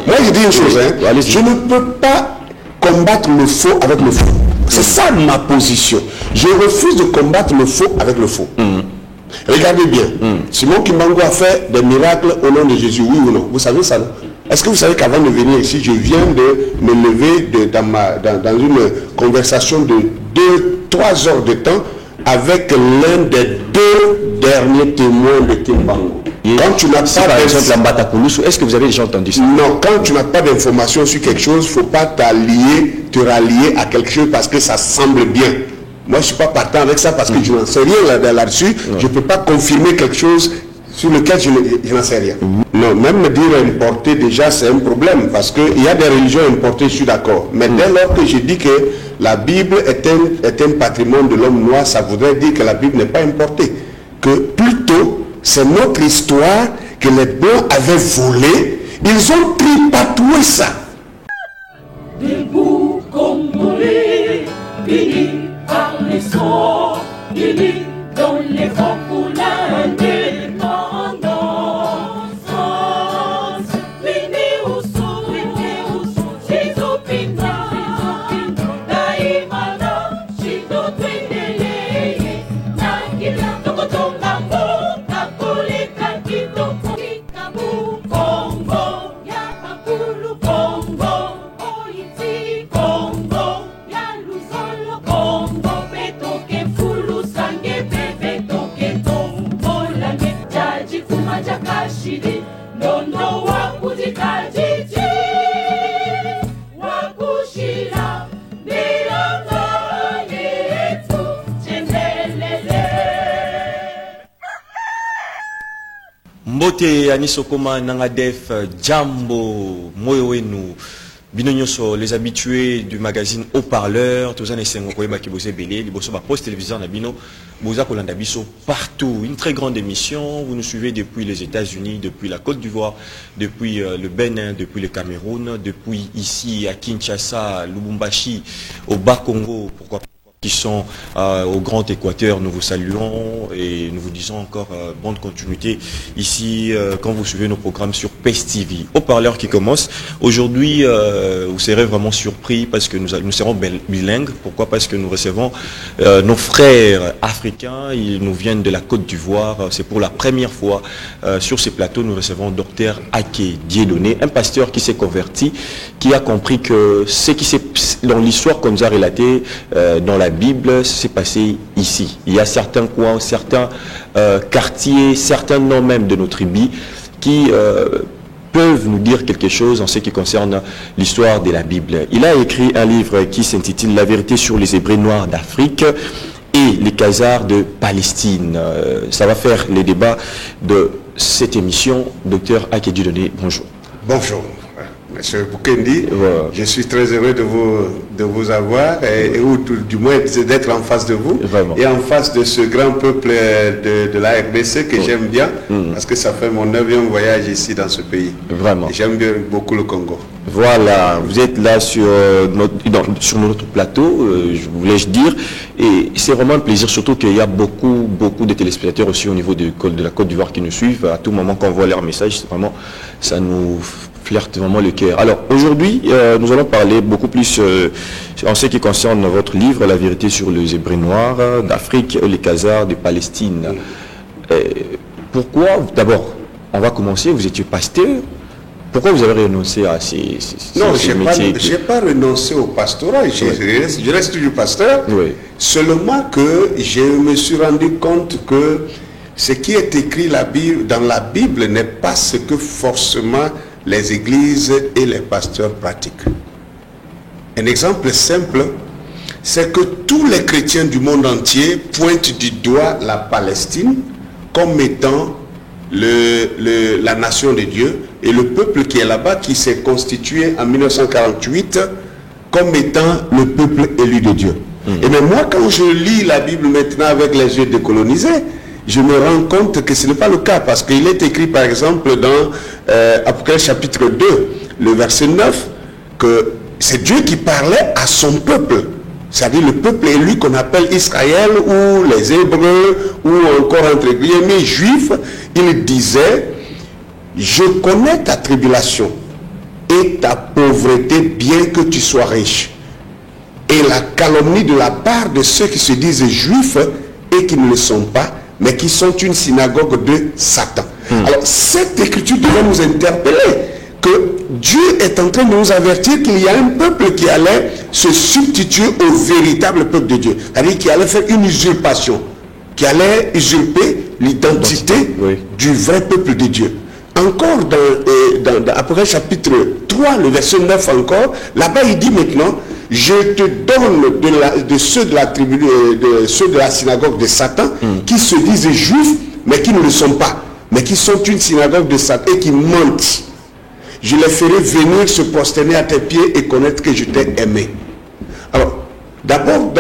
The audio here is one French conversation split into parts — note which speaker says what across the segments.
Speaker 1: Moi, je dis une chose, hein, je ne peux pas combattre le faux avec le faux. C'est ça ma position. Je refuse de combattre le faux avec le faux. Regardez bien. Simon Kimbangu a fait des miracles au nom de Jésus, oui ou non? Vous savez ça, non? Est-ce que vous savez qu'avant de venir ici, je viens de me lever dans une conversation de 2-3 heures de temps avec l'un des 2 derniers témoins de Kimbangu? Quand tu n'as pas, par exemple, la Mbatakoulou, est-ce que vous avez déjà entendu ça? Non, quand tu n'as pas d'informations sur quelque chose, il ne faut pas te rallier à quelque chose parce que ça semble bien. Moi, je ne suis pas partant avec ça parce que je n'en sais rien là-dessus. Je ne peux pas confirmer quelque chose sur lequel je n'en sais rien. Non, même me dire importer déjà, c'est un problème parce qu'il y a des religions importées, je suis d'accord. Mais dès lors que je dis que la Bible est un patrimoine de l'homme noir, ça voudrait dire que la Bible n'est pas importée. Que plutôt, c'est notre histoire que les Blancs avaient volé. Ils ont tripatoué ça.
Speaker 2: Debout Congolais, bénis par les sons, bénis dans les vents pour l'indépendance. Bénis au son, Jésus Pina, Naïmana, Chido Twendele, Nakila, Tokotonga, Nakole, Kakito, Kikabu, Congo, Yapakulu, Congo, Oiti, Congo, Yaluzolo, Congo, Betoke, Fulu, Sange, Betoke, Tombolange, Jaji, Kumaja, Kashidi, Nondo, Wakuji, Kajiji, Wakushira, Nilanga, Yetu, Chendelele.
Speaker 3: Mbote Anisokoma Nangadef, Jambo, Moyoenu, Binonyoso, les habitués du magazine Haut-Parleur, tous les Sengokoyeba qui bossent belé, les bossent post téléviseur Nabino, Boza Kolandabiso partout. Une très grande émission. Vous nous suivez depuis les États-Unis, depuis la Côte d'Ivoire, depuis le Bénin, depuis le Cameroun, depuis ici à Kinshasa, Lubumbashi, au Bas-Congo, pourquoi pas, qui sont au Grand Équateur. Nous vous saluons et nous vous disons encore bonne continuité ici quand vous suivez nos programmes sur PES TV. Haut-Parleur qui commence. Aujourd'hui, vous serez vraiment surpris parce que nous serons bilingues. Pourquoi? Parce que nous recevons nos frères africains. Ils nous viennent de la Côte d'Ivoire. C'est pour la première fois sur ces plateaux. Nous recevons Dr Aké Dieudonné, un pasteur qui s'est converti, qui a compris que ce qui s'est dans l'histoire qu'on nous a relaté dans la Bible s'est passé ici. Il y a certains coins, certains quartiers, certains noms même de nos tribus qui peuvent nous dire quelque chose en ce qui concerne l'histoire de la Bible. Il a écrit un livre qui s'intitule La vérité sur les Hébreux noirs d'Afrique et les Khazars de Palestine. Ça va faire les débats de cette émission. Docteur Aké Dieudonné, bonjour.
Speaker 1: Bonjour. Monsieur Boukendi, je suis très heureux de vous avoir, ou du moins d'être en face de vous, vraiment. Et en face de ce grand peuple de la RDC que j'aime bien, parce que ça fait mon 9e voyage ici dans ce pays. Vraiment. J'aime bien beaucoup le Congo.
Speaker 3: Voilà, vous êtes là sur notre plateau, voulais-je dire, et c'est vraiment un plaisir, surtout qu'il y a beaucoup de téléspectateurs aussi au niveau de la Côte d'Ivoire qui nous suivent. À tout moment qu'on voit leurs messages, vraiment, ça nous flirte vraiment le cœur. Alors aujourd'hui, nous allons parler beaucoup plus en ce qui concerne votre livre, La vérité sur les Hébreux noirs d'Afrique, les Khazars de Palestine. Pourquoi, d'abord, on va commencer, vous étiez pasteur. Pourquoi vous avez renoncé à ces
Speaker 1: non, je n'ai pas renoncé au pastorat, je reste toujours pasteur, seulement que je me suis rendu compte que ce qui est écrit dans la Bible n'est pas ce que forcément les églises et les pasteurs pratiquent. Un exemple simple, c'est que tous les chrétiens du monde entier pointent du doigt la Palestine comme étant la nation de Dieu et le peuple qui est là-bas, qui s'est constitué en 1948 comme étant le peuple élu de Dieu. Et même moi, quand je lis la Bible maintenant avec les yeux décolonisés, je me rends compte que ce n'est pas le cas, parce qu'il est écrit par exemple dans Apocalypse chapitre 2, le verset 9, que c'est Dieu qui parlait à son peuple, c'est-à-dire le peuple élu qu'on appelle Israël, ou les Hébreux, ou encore entre guillemets juifs. Il disait: je connais ta tribulation et et ta pauvreté, bien que tu sois riche. Et la calomnie de la part de ceux qui se disent juifs et qui ne le sont pas, mais qui sont une synagogue de Satan. Alors, cette écriture devrait nous interpeller que Dieu est en train de nous avertir qu'il y a un peuple qui allait se substituer au véritable peuple de Dieu. C'est-à-dire qui allait faire une usurpation, qui allait usurper l'identité du vrai peuple de Dieu. Encore dans Apocalypse chapitre 3, le verset 9 encore, là-bas il dit maintenant, je te donne de ceux de la tribu, de ceux de la synagogue de Satan, qui se disent juifs, mais qui ne le sont pas, mais qui sont une synagogue de Satan et qui mentent. Je les ferai venir se prosterner à tes pieds et connaître que je t'ai aimé. Alors, d'abord,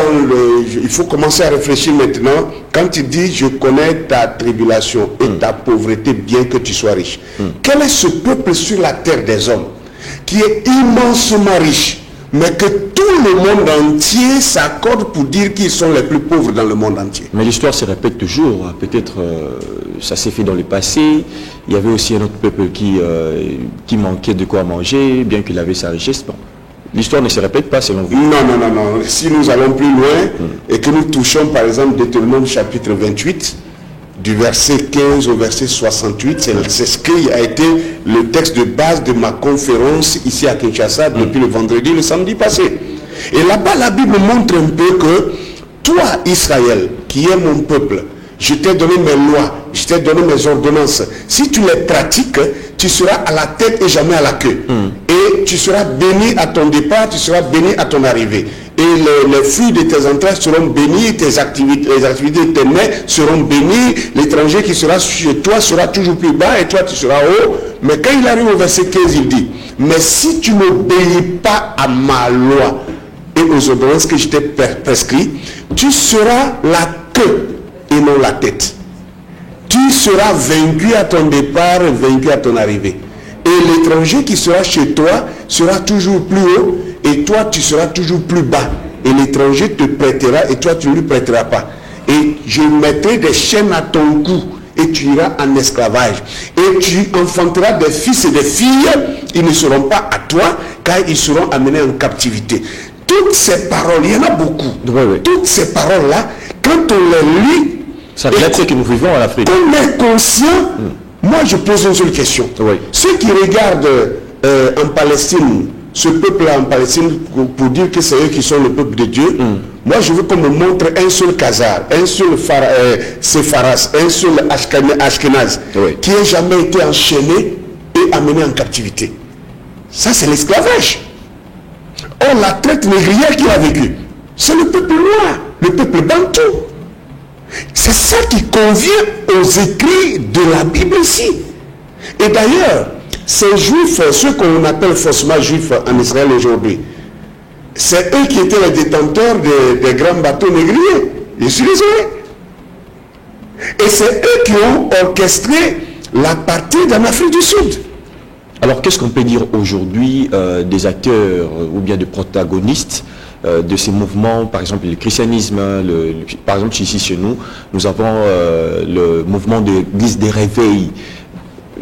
Speaker 1: il faut commencer à réfléchir maintenant. Quand il dit, je connais ta tribulation et ta pauvreté, bien que tu sois riche. Quel est ce peuple sur la terre des hommes qui est immensement riche, mais que tout le monde entier s'accorde pour dire qu'ils sont les plus pauvres dans le monde entier?
Speaker 3: Mais l'histoire se répète toujours. Peut-être ça s'est fait dans le passé. Il y avait aussi un autre peuple qui manquait de quoi manger, bien qu'il avait sa richesse. Bon. L'histoire ne se répète pas selon vous?
Speaker 1: Non. Si nous allons plus loin et que nous touchons par exemple Deutéronome chapitre 28, du verset 15 au verset 68, c'est ce qui a été le texte de base de ma conférence ici à Kinshasa depuis le vendredi, le samedi passé. Et là-bas, la Bible montre un peu que toi, Israël, qui est mon peuple, je t'ai donné mes lois, je t'ai donné mes ordonnances. Si tu les pratiques, tu seras à la tête et jamais à la queue. Et tu seras béni à ton départ, tu seras béni à ton arrivée. Et les fruits de tes entrailles seront bénis, les activités de tes mains seront bénies. L'étranger qui sera chez toi sera toujours plus bas et toi tu seras haut. Mais quand il arrive au verset 15, il dit, mais si tu n'obéis pas à ma loi et aux ordonnances que je t'ai prescrites, tu seras la queue et non la tête. Tu seras vaincu à ton départ, vaincu à ton arrivée. Et l'étranger qui sera chez toi sera toujours plus haut et toi tu seras toujours plus bas. Et l'étranger te prêtera et toi tu ne lui prêteras pas. Et je mettrai des chaînes à ton cou et tu iras en esclavage. Et tu enfanteras des fils et des filles, ils ne seront pas à toi car ils seront amenés en captivité. Toutes ces paroles, il y en a beaucoup. Toutes ces paroles-là, quand on les lit,
Speaker 3: ça vient de ce que nous vivons en Afrique.
Speaker 1: On est conscient. Moi, je pose une seule question. Ceux qui regardent en Palestine, ce peuple-là en Palestine, pour dire que c'est eux qui sont le peuple de Dieu, moi, je veux qu'on me montre un seul Khazar, un seul Sepharas, un seul Ashkenaz, qui n'a jamais été enchaîné et amené en captivité. Ça, c'est l'esclavage. Or, la traite négrière qui a vécu, c'est le peuple noir, le peuple bantou. C'est ça qui convient aux écrits de la Bible ici. Et d'ailleurs, ces juifs, ceux qu'on appelle faussement juifs en Israël aujourd'hui, c'est eux qui étaient les détenteurs des grands bateaux négriers. Je suis désolé. Et c'est eux qui ont orchestré l'apartheid en Afrique du Sud.
Speaker 3: Alors qu'est-ce qu'on peut dire aujourd'hui des acteurs ou bien des protagonistes de ces mouvements, par exemple le christianisme, par exemple ici chez nous, nous avons le mouvement de l'église des réveils.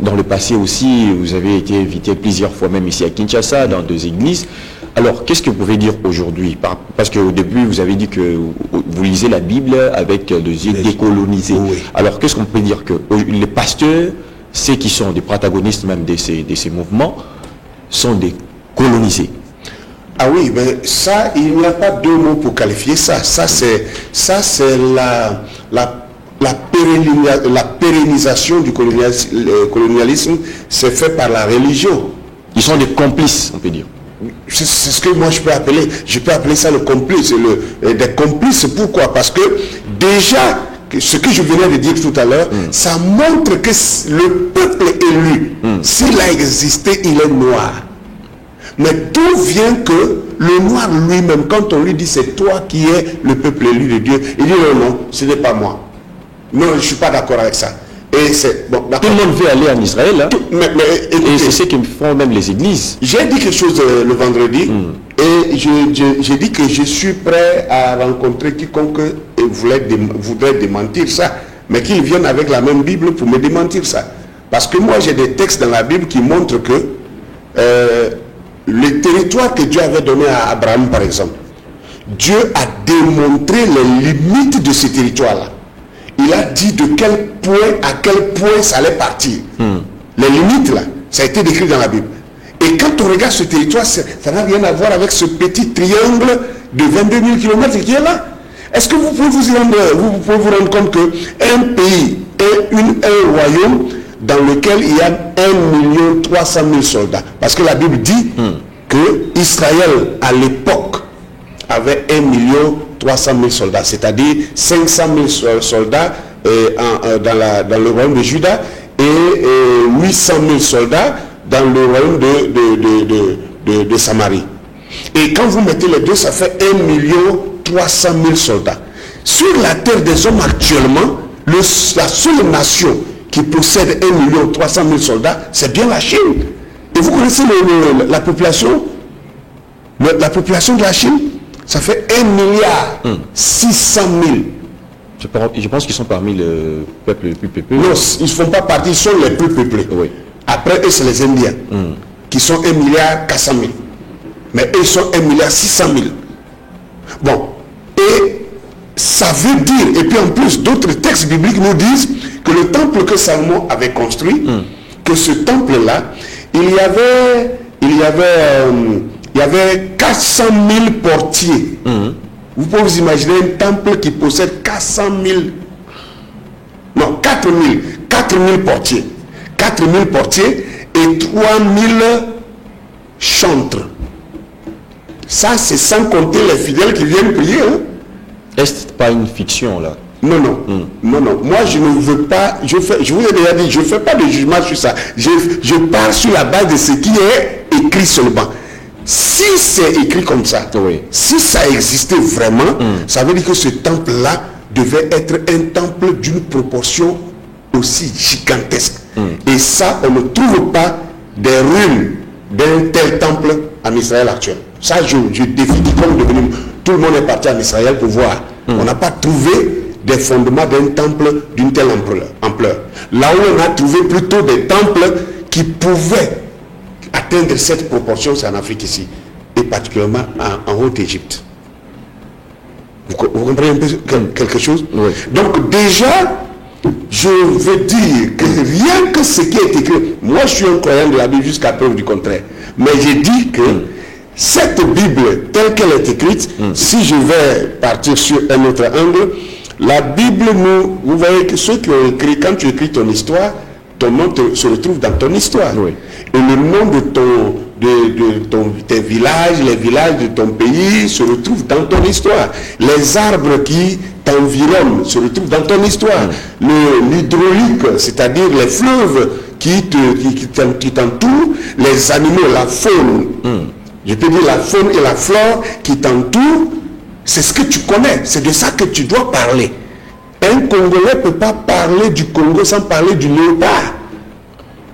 Speaker 3: Dans le passé aussi, vous avez été invité plusieurs fois, même ici à Kinshasa, dans 2 églises. Alors, qu'est-ce que vous pouvez dire aujourd'hui? Parce qu'au début, vous avez dit que vous lisez la Bible avec les yeux décolonisés. Alors, qu'est-ce qu'on peut dire? Que les pasteurs, ceux qui sont des protagonistes même de ces mouvements, sont des colonisés.
Speaker 1: Ah oui, mais ça, il n'y a pas 2 mots pour qualifier ça. Ça, c'est la pérennisation du colonialisme, c'est fait par la religion.
Speaker 3: Ils sont des complices, on peut dire.
Speaker 1: C'est ce que moi je peux appeler ça le complice. Des complices, pourquoi? Parce que déjà, ce que je venais de dire tout à l'heure, ça montre que le peuple élu, s'il a existé, il est noir. Mais d'où vient que le noir lui-même, quand on lui dit c'est toi qui es le peuple élu de Dieu, il dit non, ce n'est pas moi. Non, je ne suis pas d'accord avec ça. Et c'est bon,
Speaker 3: tout le monde veut aller en Israël, hein?
Speaker 1: Écoutez,
Speaker 3: et c'est ce que font même les églises.
Speaker 1: J'ai dit quelque chose le vendredi et j'ai dit que je suis prêt à rencontrer quiconque voudrait démentir ça, mais qu'ils viennent avec la même Bible pour me démentir ça. Parce que moi j'ai des textes dans la Bible qui montrent que territoire que Dieu avait donné à Abraham, par exemple, Dieu a démontré les limites de ce territoire-là. Il a dit de quel point à quel point ça allait partir. Les limites, là, ça a été décrit dans la Bible. Et quand on regarde ce territoire, ça n'a rien à voir avec ce petit triangle de 22 000 km qui est là. Est-ce que vous pouvez vous rendre compte qu'un pays est un royaume dans lequel il y a 1 300 000 soldats? Parce que la Bible dit que Israël, à l'époque, avait 1 300 000 soldats, c'est-à-dire 500 000 soldats dans le royaume de Juda et 800 000 soldats dans le royaume de Samarie. Et quand vous mettez les deux, ça fait 1 300 000 soldats. Sur la terre des hommes actuellement, la seule nation qui possède 1 300 000 soldats, c'est bien la Chine. Et vous connaissez la population? La population de la Chine, ça fait 1 600 000.
Speaker 3: Je pense qu'ils sont parmi le peuple le plus peuplé.
Speaker 1: Non, ils ne font pas partie, ils sont les plus peuplés.
Speaker 3: Oui.
Speaker 1: Après eux, c'est les Indiens, qui sont 1 400 000. Mais eux, ils sont 1 600 000. Bon, et ça veut dire, et puis en plus, d'autres textes bibliques nous disent que le temple que Salomon avait construit, que ce temple-là, il y avait 400 000 portiers. Vous pouvez vous imaginer un temple qui possède 400 000, non, 4 000 portiers. 4 000 portiers et 3 000 chantres. Ça, c'est sans compter les fidèles qui viennent prier. Hein?
Speaker 3: Est-ce pas une fiction là?
Speaker 1: Non, non. Non, non. Moi, je ne veux pas, je vous ai déjà dit, je ne fais pas de jugement sur ça. Je pars sur la base de ce qui est écrit seulement. Si c'est écrit comme ça, si ça existait vraiment, ça veut dire que ce temple-là devait être un temple d'une proportion aussi gigantesque. Et ça, on ne trouve pas des ruines d'un tel temple en Israël actuel. Ça, je défie quiconque de venir. Tout le monde est parti en Israël pour voir. On n'a pas trouvé des fondements d'un temple d'une telle ampleur. Là où on a trouvé plutôt des temples qui pouvaient atteindre cette proportion, c'est en Afrique ici, et particulièrement en Haute-Égypte. Vous comprenez un peu quelque chose?
Speaker 3: Oui.
Speaker 1: Donc déjà, je veux dire que rien que ce qui est écrit, moi je suis un croyant de la Bible jusqu'à preuve du contraire, mais j'ai dit que cette Bible telle qu'elle est écrite, si je vais partir sur un autre angle, la Bible, vous voyez que ceux qui ont écrit, quand tu écris ton histoire, ton nom se retrouve dans ton histoire.
Speaker 3: Oui.
Speaker 1: Et le nom de tes villages, les villages de ton pays se retrouvent dans ton histoire. Les arbres qui t'environnent se retrouvent dans ton histoire. L'hydraulique, c'est-à-dire les fleuves qui t'entourent, les animaux, la faune, je peux dire la faune et la flore qui t'entourent, c'est ce que tu connais, c'est de ça que tu dois parler. Un Congolais ne peut pas parler du Congo sans parler du léopard.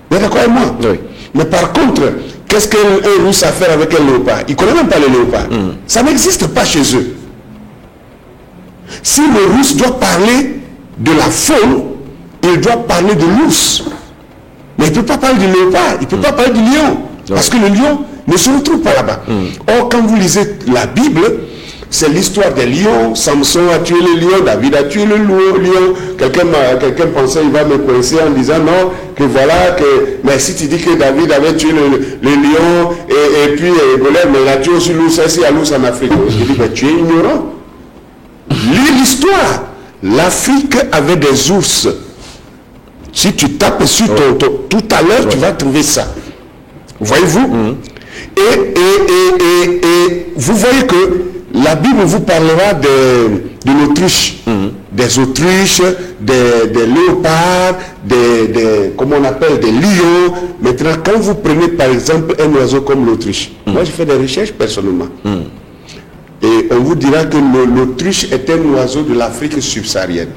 Speaker 1: Vous êtes d'accord avec moi?
Speaker 3: Oui.
Speaker 1: Mais par contre, qu'est-ce qu'un Russe a à faire avec un léopard? Il ne connaît même pas le léopard. Ça n'existe pas chez eux. Si le Russe doit parler de la faune, il doit parler de l'ours. Mais il ne peut pas parler du léopard, il ne peut pas parler du lion. Parce que le lion ne se retrouve pas là-bas. Or, quand vous lisez la Bible, c'est l'histoire des lions. Samson a tué le lion, David a tué le lion. Quelqu'un pensait qu'il va me coincer en disant non, que voilà, que mais si tu dis que David avait tué le lion et puis Goliath, mais il a tué aussi l'ours, il y a l'ours en Afrique. Je dis, mais tu es ignorant. Lis l'histoire. L'Afrique avait des ours. Si tu tapes sur tout à l'heure, tu vas trouver ça. Voyez-vous? Et vous voyez que la Bible vous parlera de l'autruche, des autruches, des léopards, comment on appelle, des lions. Maintenant, quand vous prenez par exemple un oiseau comme l'autruche, moi je fais des recherches personnellement, et on vous dira que l'autruche est un oiseau de l'Afrique subsaharienne.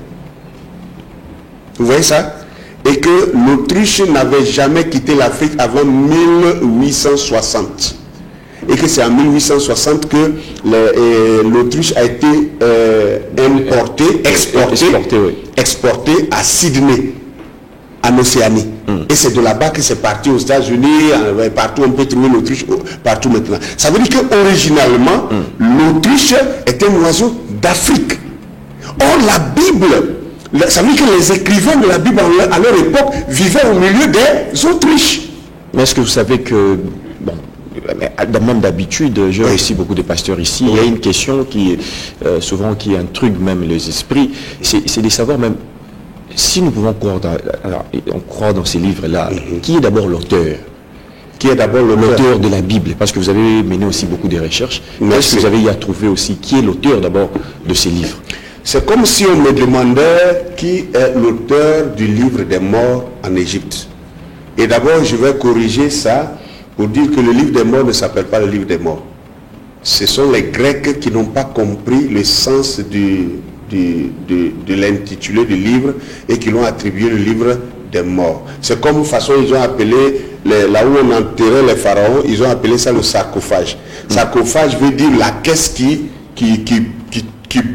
Speaker 1: Vous voyez ça? Et que l'autruche n'avait jamais quitté l'Afrique avant 1860. Et que c'est en 1860 que l'autruche a été exporté à Sydney. en Océanie. Et c'est de là-bas que c'est parti aux États-Unis, partout on peut trouver l'Autriche, partout maintenant. Ça veut dire qu'originalement, l'Autriche est un oiseau d'Afrique. Or la Bible, ça veut dire que les écrivains de la Bible à leur époque vivaient au milieu des Autriches.
Speaker 3: Mais est-ce que vous savez que, bon, même d'habitude, j'ai aussi beaucoup de pasteurs ici, il y a une question qui souvent qui intrigue même les esprits, c'est de savoir même si nous pouvons croire on croit dans ces livres-là, qui est d'abord l'auteur? Qui est d'abord l'auteur de la Bible? Parce que vous avez mené aussi beaucoup de recherches. Est-ce que vous avez y à trouver aussi qui est l'auteur d'abord de ces livres?
Speaker 1: C'est comme si on me demandait qui est l'auteur du livre des morts en Égypte. Et d'abord, je vais corriger ça pour dire que le livre des morts ne s'appelle pas le livre des morts. Ce sont les Grecs qui n'ont pas compris le sens de l'intitulé du livre et qui l'ont attribué le livre des morts. C'est comme de façon ils ont appelé là où on enterrait les pharaons, ils ont appelé ça le sarcophage. Sarcophage veut dire la caisse qui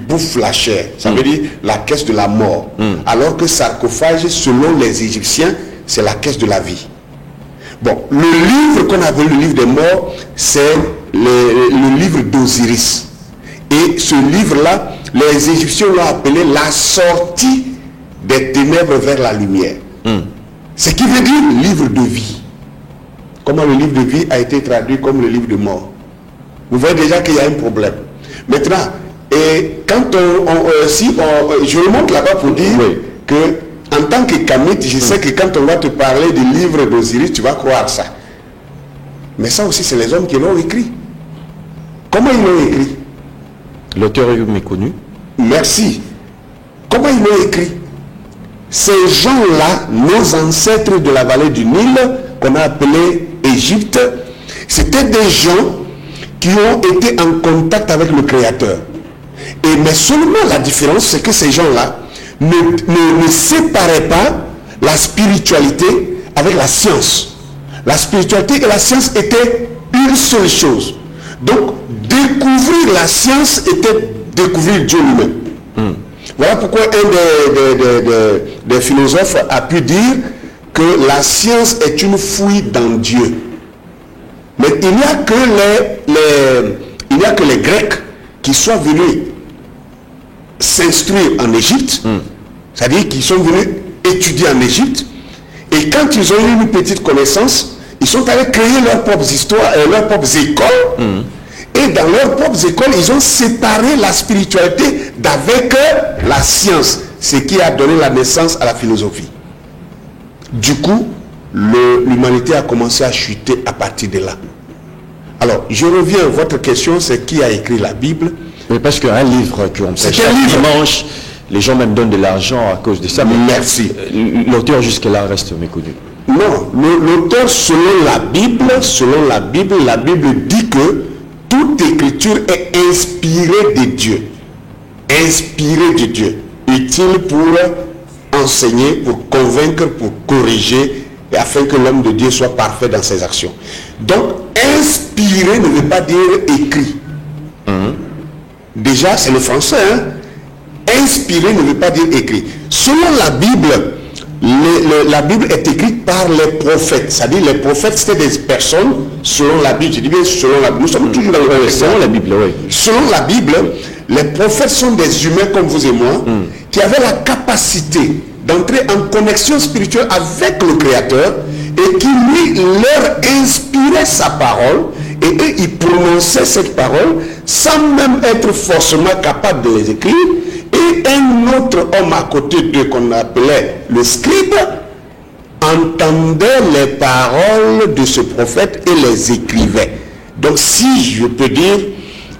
Speaker 1: bouffe la chair. Ça veut dire la caisse de la mort. Alors que sarcophage, selon les Égyptiens, c'est la caisse de la vie. Bon, le livre qu'on appelle le livre des morts, c'est le livre d'Osiris. Et ce livre-là, les Égyptiens l'ont appelé la sortie des ténèbres vers la lumière. Ce qui veut dire livre de vie. Comment le livre de vie a été traduit comme le livre de mort. Vous voyez déjà qu'il y a un problème. Maintenant, et quand je remonte là-bas pour dire que en tant que kamite, je sais que quand on va te parler du livre d'Osiris, tu vas croire ça. Mais ça aussi, c'est les hommes qui l'ont écrit. Comment ils l'ont écrit?
Speaker 3: L'auteur est méconnu.
Speaker 1: Merci. Comment ils l'ont écrit? Ces gens-là, nos ancêtres de la vallée du Nil, qu'on a appelé Égypte, c'était des gens qui ont été en contact avec le Créateur. Mais seulement la différence, c'est que ces gens-là ne séparaient pas la spiritualité avec la science. La spiritualité et la science étaient une seule chose. Donc, découvrir la science était découvrir Dieu lui-même. Voilà pourquoi un des philosophes a pu dire que la science est une fouille dans Dieu. Mais il n'y a que les Grecs qui sont venus s'instruire en Égypte, c'est-à-dire qu'ils sont venus étudier en Égypte, et quand ils ont eu une petite connaissance, ils sont allés créer leurs propres histoires, leurs propres écoles, et dans leurs propres écoles, ils ont séparé la spiritualité d'avec la science, ce qui a donné la naissance à la philosophie. Du coup, l'humanité a commencé à chuter à partir de là. Alors, je reviens, votre question, c'est qui a écrit la Bible?
Speaker 3: Mais parce qu'un livre qu'on prêche chaque dimanche, les gens même donnent de l'argent à cause de ça. Mais
Speaker 1: merci.
Speaker 3: L'auteur jusque-là reste méconnu.
Speaker 1: Non, l'auteur selon la Bible, la Bible dit que toute écriture est inspirée de Dieu. Inspirée de Dieu. Utile pour enseigner, pour convaincre, pour corriger, et afin que l'homme de Dieu soit parfait dans ses actions. Donc, inspiré ne veut pas dire écrit. Déjà, c'est le français. Inspiré ne veut pas dire écrit. Selon la Bible, la Bible est écrite par les prophètes. C'est-à-dire les prophètes, c'était des personnes, selon la Bible, je dis bien selon la Bible, nous sommes toujours dans le
Speaker 3: selon la Bible, oui.
Speaker 1: Selon la Bible, les prophètes sont des humains comme vous et moi, qui avaient la capacité d'entrer en connexion spirituelle avec le Créateur et qui lui leur inspirait sa parole et eux ils prononçaient cette parole sans même être forcément capables de les écrire, et un autre homme à côté d'eux qu'on appelait le scribe entendait les paroles de ce prophète et les écrivait. Donc si je peux dire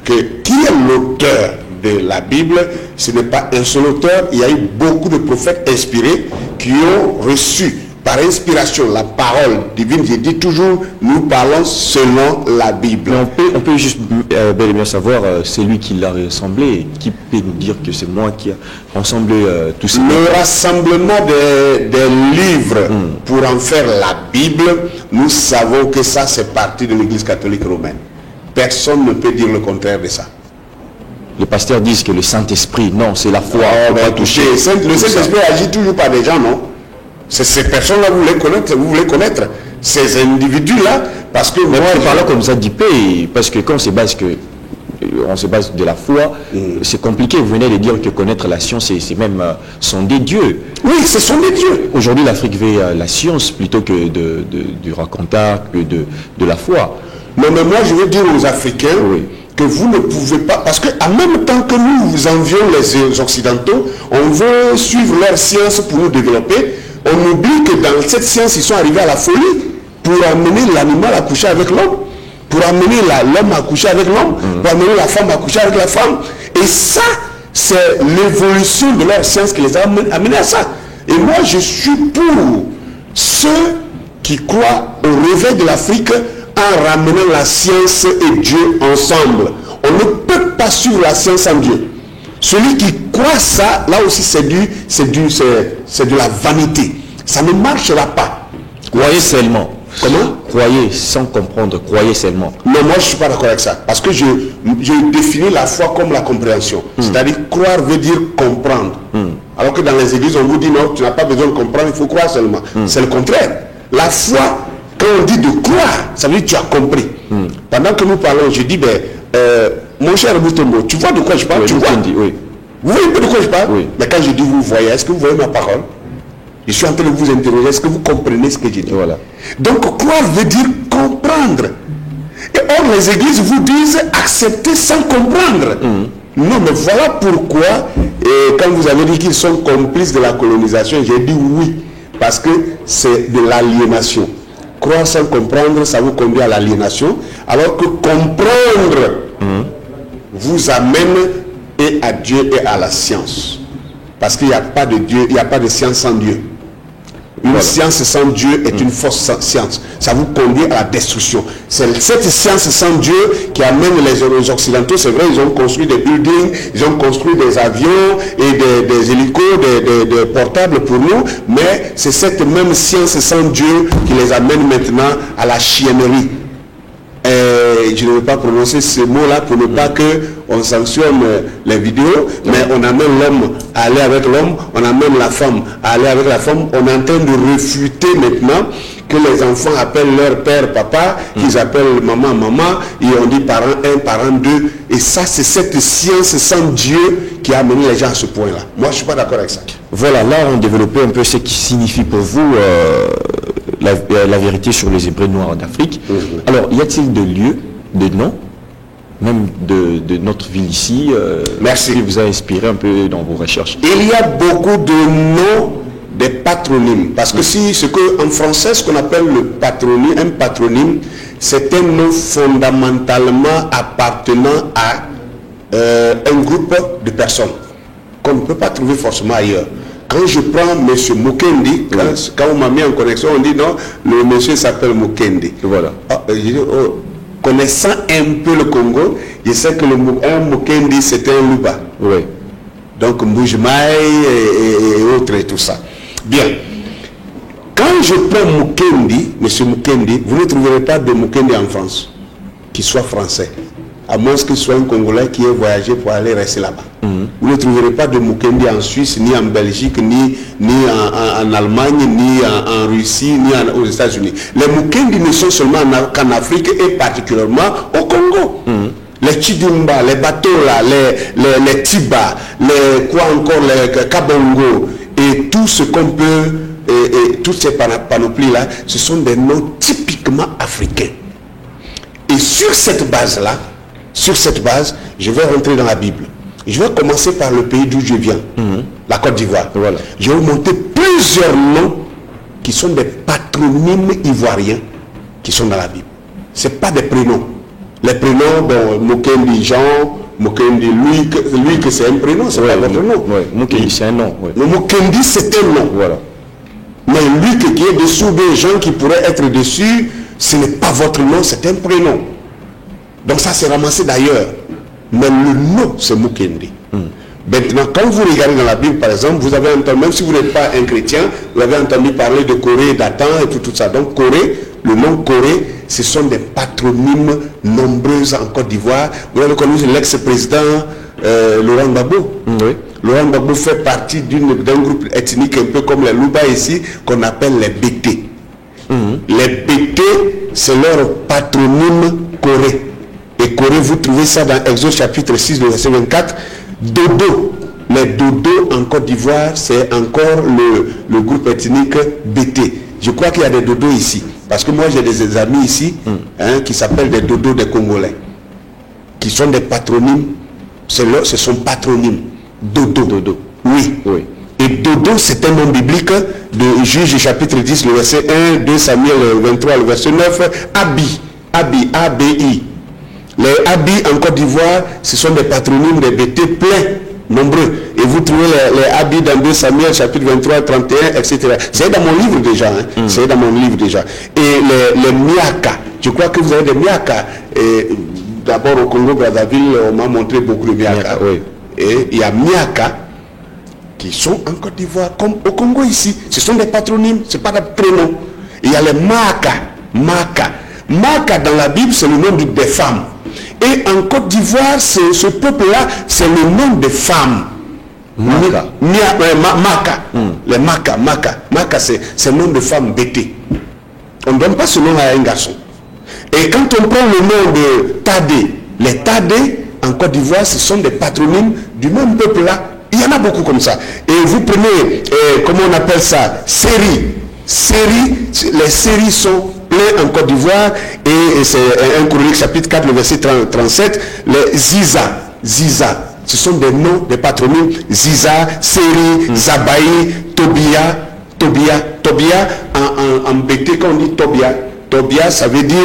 Speaker 1: que qui est l'auteur de la Bible, ce n'est pas un seul auteur, il y a eu beaucoup de prophètes inspirés qui ont reçu par inspiration la parole divine. Je dis toujours, nous parlons selon la Bible.
Speaker 3: Mais on peut juste bel et bien savoir, c'est lui qui l'a rassemblé. Qui peut nous dire que c'est moi qui a rassemblé tout ça?
Speaker 1: Le rassemblement des livres pour en faire la Bible, nous savons que ça c'est parti de l'Église catholique romaine. Personne ne peut dire le contraire de ça.
Speaker 3: Les pasteurs disent que le Saint-Esprit, non, c'est la foi.
Speaker 1: Le Saint-Esprit agit toujours par des gens, non? C'est ces personnes-là, vous voulez connaître ces individus-là, parce que
Speaker 3: mais moi, parlant comme ça d'IP, parce que quand on se base de la foi, c'est compliqué. Vous venez de dire que connaître la science, c'est même sonder Dieu.
Speaker 1: Oui, c'est sonder Dieu.
Speaker 3: Aujourd'hui, l'Afrique veut la science plutôt que du racontard, que de la foi.
Speaker 1: Non, mais moi, je veux dire aux Africains que vous ne pouvez pas, parce qu'en même temps que nous vous envions les Occidentaux, on veut suivre leur science pour nous développer. On oublie que dans cette science, ils sont arrivés à la folie pour amener l'animal à coucher avec l'homme, pour amener l'homme à coucher avec l'homme, pour amener la femme à coucher avec la femme. Et ça, c'est l'évolution de leur science qui les a amenés à ça. Et moi, je suis pour ceux qui croient au réveil de l'Afrique en ramenant la science et Dieu ensemble. On ne peut pas suivre la science sans Dieu. Celui qui croit ça, là aussi c'est de la vanité. Ça ne marchera pas.
Speaker 3: Croyez seulement.
Speaker 1: Comment?
Speaker 3: Croyez sans comprendre, croyez seulement.
Speaker 1: Non, moi je ne suis pas d'accord avec ça. Parce que je définis la foi comme la compréhension. C'est-à-dire croire veut dire comprendre. Alors que dans les églises, on vous dit non, tu n'as pas besoin de comprendre, il faut croire seulement. C'est le contraire. La foi, quand on dit de croire, ça veut dire que tu as compris. Pendant que nous parlons, je dis, mon cher Boutombo, tu vois de quoi je parle?
Speaker 3: Oui,
Speaker 1: tu vois?
Speaker 3: Oui.
Speaker 1: Vous voyez de quoi je parle?
Speaker 3: Oui.
Speaker 1: Mais quand je dis vous voyez, est-ce que vous voyez ma parole? Je suis en train de vous interroger, est-ce que vous comprenez ce que je dis? Voilà. Donc croire veut dire comprendre. Et or les églises vous disent accepter sans comprendre. Non, mais voilà pourquoi, et quand vous avez dit qu'ils sont complices de la colonisation, j'ai dit oui, parce que c'est de l'aliénation. Croire sans comprendre, ça vous conduit à l'aliénation, alors que comprendre vous amène et à Dieu et à la science. Parce qu'il n'y a pas de Dieu, il n'y a pas de science sans Dieu. Une science sans Dieu est une fausse science. Ça vous conduit à la destruction. C'est cette science sans Dieu qui amène les Occidentaux. C'est vrai, ils ont construit des buildings, ils ont construit des avions et des hélicos, des portables pour nous. Mais c'est cette même science sans Dieu qui les amène maintenant à la chiennerie. Je ne veux pas prononcer ce mot-là pour ne pas qu'on sanctionne les vidéos, mais on amène l'homme à aller avec l'homme, on amène la femme à aller avec la femme. On est en train de refuter maintenant que les enfants appellent leur père papa, qu'ils appellent maman maman, et on dit parent 1, parent 2. Et ça, c'est cette science sans Dieu qui a amené les gens à ce point-là. Moi, je ne suis pas d'accord avec ça.
Speaker 3: Voilà, là, on développait un peu ce qui signifie pour vous la vérité sur les Hébreux noirs d'Afrique. Alors, y a-t-il de lieux, de noms, même de notre ville ici,
Speaker 1: merci,
Speaker 3: qui vous a inspiré un peu dans vos recherches?
Speaker 1: Il y a beaucoup de noms, des patronymes. Parce que si ce qu'en français, ce qu'on appelle le patronyme, un patronyme, c'est un nom fondamentalement appartenant à un groupe de personnes qu'on ne peut pas trouver forcément ailleurs. Quand je prends M. Mukendi, quand on m'a mis en connexion, on dit non, le monsieur s'appelle Mukendi. Voilà. Je dis, connaissant un peu le Congo, je sais que un Mukendi c'était un Luba. Oui. Donc Mboujmaï et autres et tout ça. Bien. Quand je prends Mukendi, M. Mukendi, vous ne trouverez pas de Mukendi en France, qui soit français. À moins qu'il soit un Congolais qui ait voyagé pour aller rester là-bas. Vous ne trouverez pas de Mukendi en Suisse, ni en Belgique, ni en Allemagne, ni en Russie, ni aux États-Unis. Les Mukendi ne sont seulement qu'en Afrique et particulièrement au Congo. Les Chidumba, les Batola, les Tiba, les Kabongo, et tout ce qu'on peut, et toutes ces panoplies-là, ce sont des noms typiquement africains. Et sur cette base-là, je vais rentrer dans la Bible. Je vais commencer par le pays d'où je viens, la Côte d'Ivoire. Voilà. Je vais vous montrer plusieurs noms qui sont des patronymes ivoiriens qui sont dans la Bible. Ce n'est pas des prénoms. Les prénoms, bon, Mukendi Jean, Mukendi lui que c'est un prénom, c'est pas votre nom.
Speaker 3: Mukendi c'est un nom.
Speaker 1: Mukendi c'est un nom. Voilà. Mais lui qui est dessous des gens qui pourraient être dessus, ce n'est pas votre nom, c'est un prénom. Donc ça c'est ramassé d'ailleurs. Mais le nom c'est Mukendi. Maintenant, quand vous regardez dans la Bible, par exemple, vous avez entendu, même si vous n'êtes pas un chrétien, vous avez entendu parler de Corée, d'Atan et tout ça. Donc Corée, le nom Corée, ce sont des patronymes nombreux en Côte d'Ivoire. Vous avez connu l'ex-président Laurent Gbagbo. Laurent Gbagbo fait partie d'un groupe ethnique un peu comme les Louba ici, qu'on appelle les Bété. Les Bété, c'est leur patronyme Corée. Et Corée, vous trouvez ça dans Exode chapitre 6, le verset 24. Dodo. Les Dodo en Côte d'Ivoire, c'est encore le groupe ethnique Bété. Je crois qu'il y a des Dodo ici. Parce que moi, j'ai des amis ici qui s'appellent des Dodo des Congolais. Qui sont des patronymes. C'est son patronyme. Dodo. Dodo. Oui. Oui. Et Dodo, c'est un nom biblique de Juge chapitre 10, le verset 1, 2 Samuel 23, le verset 9. Abi. Abi. A-B-I. Les Abi en Côte d'Ivoire, ce sont des patronymes des BT pleins, nombreux. Et vous trouvez les Abi dans 2 Samuel chapitre 23, 31, etc. C'est dans mon livre déjà. C'est dans mon livre déjà. Et les Miaka. Je crois que vous avez des Miaka. D'abord au Congo-Brazzaville, on m'a montré beaucoup de Miaka. Oui. Et il y a Miaka qui sont en Côte d'Ivoire, comme au Congo ici. Ce sont des patronymes, ce n'est pas des prénoms. Il y a les Maka. Maka. Maka dans la Bible, c'est le nom des femmes. Et en Côte d'Ivoire, ce peuple-là, c'est le nom des femmes. Maka. Maka. Les Maka. Maka, c'est le nom de femmes BT. On ne donne pas ce nom à un garçon. Et quand on prend le nom de Tadé, les Tadé, en Côte d'Ivoire, ce sont des patronymes du même peuple-là. Il y en a beaucoup comme ça. Et vous prenez, comment on appelle ça, série. Les séries sont pleines en Côte d'Ivoire. Et c'est 1 Chronique chapitre 4, le verset 37. Les Ziza. Ce sont des noms, des patronymes. Ziza, Série, Zabaï, Tobia. En BT, quand on dit Tobia, ça veut dire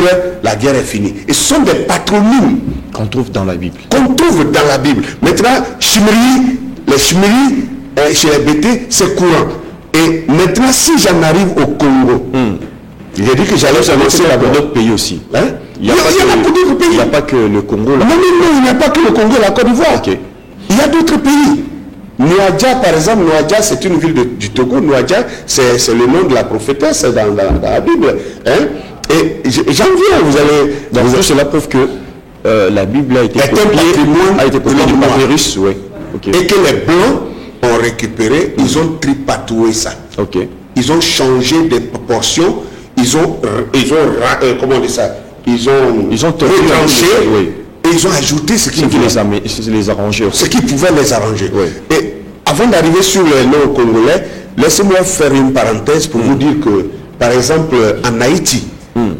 Speaker 1: la guerre est finie. Et ce sont des patronymes
Speaker 3: qu'on trouve dans la Bible.
Speaker 1: Maintenant, les Chimeri, chez les BT, c'est courant. Et maintenant, si j'en arrive au Congo, j'ai dit que j'allais annoncer là pour d'autres pays aussi. Il y en a pour d'autres pays. Il n'y a pas que le Congo. Non, il n'y a pas que le Congo, la Côte d'Ivoire. Okay. Il y a d'autres pays. Nouadja, par exemple, Nouadja, c'est une ville du Togo. Nouadja, c'est le nom de la prophétesse dans la Bible. Et j'en viens, vous allez... Donc, c'est la preuve que la Bible a été copiée du papyrus. Ouais. Okay. Et que les Blancs ont récupéré, ils ont tripatoué ça. Okay. Ils ont changé des proportions, ils ont comment on dit ça? Ils ont retranché, et ils ont ajouté ce qui les arrangeait. Ce qui pouvait les arranger. Oui. Et avant d'arriver sur les noms congolais, laissez-moi faire une parenthèse pour vous dire que, par exemple, en Haïti,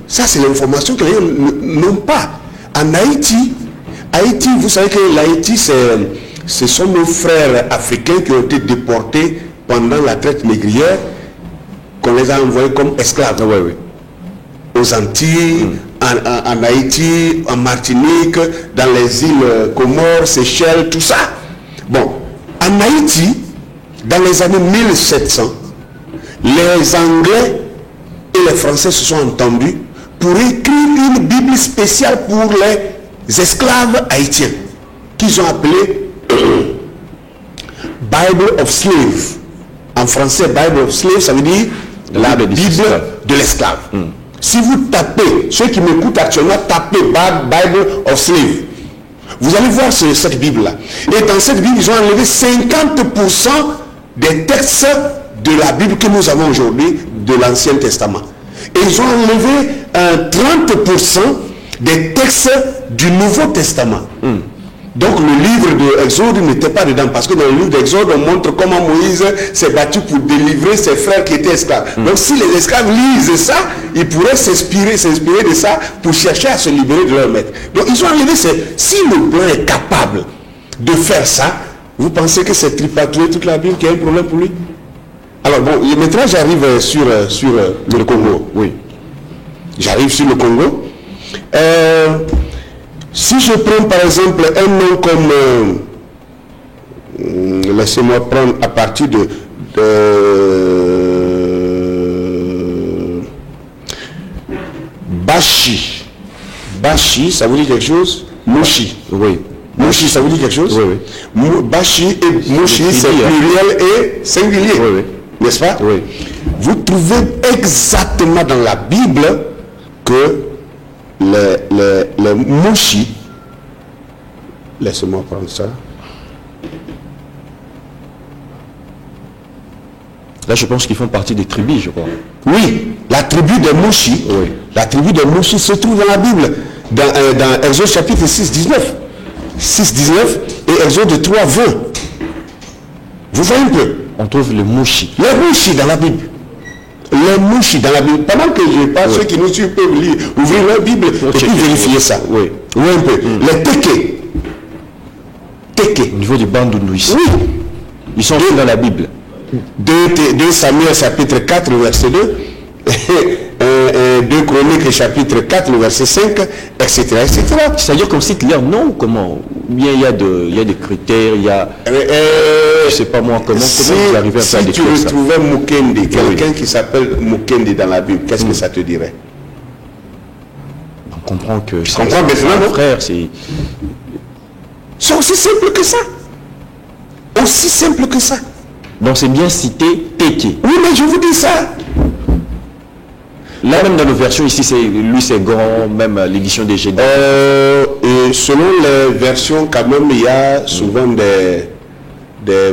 Speaker 1: ça c'est l'information que les gens n'ont pas. En Haïti, vous savez que l'Haïti, ce sont nos frères africains qui ont été déportés pendant la traite négrière, qu'on les a envoyés comme esclaves. Aux Antilles, en Haïti, en Martinique, dans les îles Comores, Seychelles, tout ça. Bon, en Haïti, dans les années 1700, les Anglais et les Français se sont entendus pour écrire une Bible spéciale pour les esclaves haïtiens, qu'ils ont appelé Bible of Slave. En français, Bible of Slave, ça veut dire la Bible de l'esclave. Si vous tapez, ceux qui m'écoutent actuellement, tapez Bible of Slave, vous allez voir cette Bible-là. Et dans cette Bible, ils ont enlevé 50% des textes de la Bible que nous avons aujourd'hui, de l'Ancien Testament. Et ils ont enlevé 30% des textes du Nouveau Testament. Donc le livre de Exode n'était pas dedans, parce que dans le livre d'Exode, on montre comment Moïse s'est battu pour délivrer ses frères qui étaient esclaves. Donc si les esclaves lisent ça, ils pourraient s'inspirer de ça pour chercher à se libérer de leur maître. Donc ils ont enlevé si le blanc est capable de faire ça, vous pensez que c'est tripatouiller toute la Bible qui a un problème pour lui? Alors bon, maintenant j'arrive sur le Congo. Oui. J'arrive sur le Congo. Si je prends par exemple un nom comme, laissez-moi prendre à partir de Bashi. Bashi, ça vous dit quelque chose? Moshi. Oui. Moshi, ça vous dit quelque chose? Oui, oui. Bashi et Moshi, c'est pluriel et singulier. Oui, oui. N'est-ce pas? Oui. Vous trouvez exactement dans la Bible que les Moshi, laissez-moi prendre ça.
Speaker 3: Là, je pense qu'ils font partie des tribus, je crois.
Speaker 1: Oui, la tribu des Mouchi.
Speaker 3: Oui.
Speaker 1: La tribu des Mouchi se trouve dans la Bible, dans Exode chapitre 6, 19. 6, 19 et Exode 3, 20. Vous voyez un peu?
Speaker 3: On trouve le Mouchi.
Speaker 1: Les Mouchi dans la Bible. Les Mouchi dans la Bible. Pendant que je parle, ceux qui nous suivent peuvent lire, ouvrir leur Bible et puis vérifier ça.
Speaker 3: Oui.
Speaker 1: Oui, un peu. Les Teke. Teke.
Speaker 3: Au niveau du Bandundu ici.
Speaker 1: Oui.
Speaker 3: Ils sont dans la Bible.
Speaker 1: 2 Samuel chapitre 4, verset 2. 2 Chroniques chapitre 4, verset 5, etc. etc.
Speaker 3: C'est-à-dire qu'on cite leur nom, comment? Bien, il y a des critères, il y a... je sais pas moi, comment vous arrivez à faire des
Speaker 1: choses. Si tu retrouvais Mukendi, quelqu'un qui s'appelle Mukendi dans la Bible, qu'est-ce que ça te dirait?
Speaker 3: On comprend que...
Speaker 1: Je comprends maintenant,
Speaker 3: mon frère, c'est
Speaker 1: aussi simple que ça. Aussi simple que ça.
Speaker 3: Donc c'est bien cité Teke.
Speaker 1: Oui, mais je vous dis ça.
Speaker 3: Là même dans nos versions ici, c'est grand, même l'édition des Génies.
Speaker 1: Et selon les versions, quand même, il y a souvent des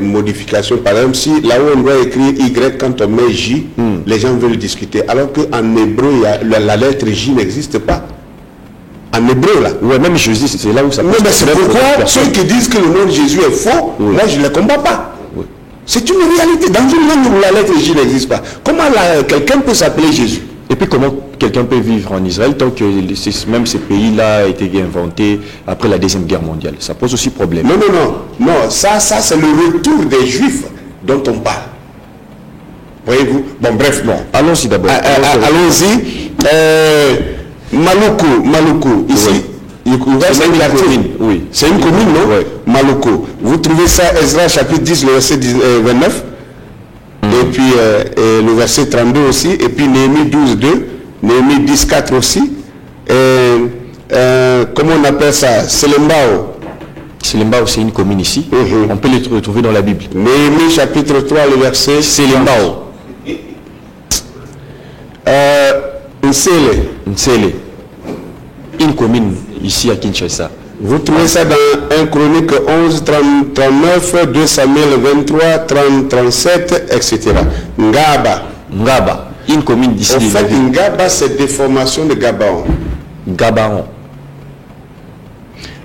Speaker 1: modifications. Par exemple, si là où on doit écrire Y, quand on met J, les gens veulent discuter. Alors qu'en hébreu, la lettre J n'existe pas. En hébreu, là.
Speaker 3: Ouais, même Jésus, c'est là où ça...
Speaker 1: Non, mais c'est pourquoi ceux qui disent que le nom de Jésus est faux, moi je ne les combats pas. Oui. C'est une réalité. Dans une langue où la lettre J n'existe pas, comment quelqu'un peut s'appeler Jésus?
Speaker 3: Et puis comment quelqu'un peut vivre en Israël tant que même ces pays-là ont été inventés après la Deuxième Guerre mondiale? Ça pose aussi problème.
Speaker 1: Non, ça c'est le retour des Juifs dont on parle. Voyez-vous? Bon, bref, bon.
Speaker 3: Allons-y d'abord.
Speaker 1: Allons-y. Maluku, ici, c'est une commune.
Speaker 3: Oui.
Speaker 1: C'est une commune, non?
Speaker 3: Oui.
Speaker 1: Maluku. Vous trouvez ça, Ezra chapitre 10, le verset 29. Et puis le verset 32 aussi. Et puis Néhémie 12, 2. Néhémie 10, 4 aussi. Comment on appelle ça? Selembao.
Speaker 3: Selembao, c'est une commune ici. On peut les retrouver dans la Bible.
Speaker 1: Néhémie chapitre 3, le verset
Speaker 3: Selembao. Nsele. Une commune ici à Kinshasa.
Speaker 1: Vous trouvez ça dans 1 Chronique 11, 39, 2 Samuel 23, 30, 37, etc.
Speaker 3: Ngaba. Une commune d'ici.
Speaker 1: En fait, Ngaba, c'est déformation de Gabaon.
Speaker 3: Gabaon.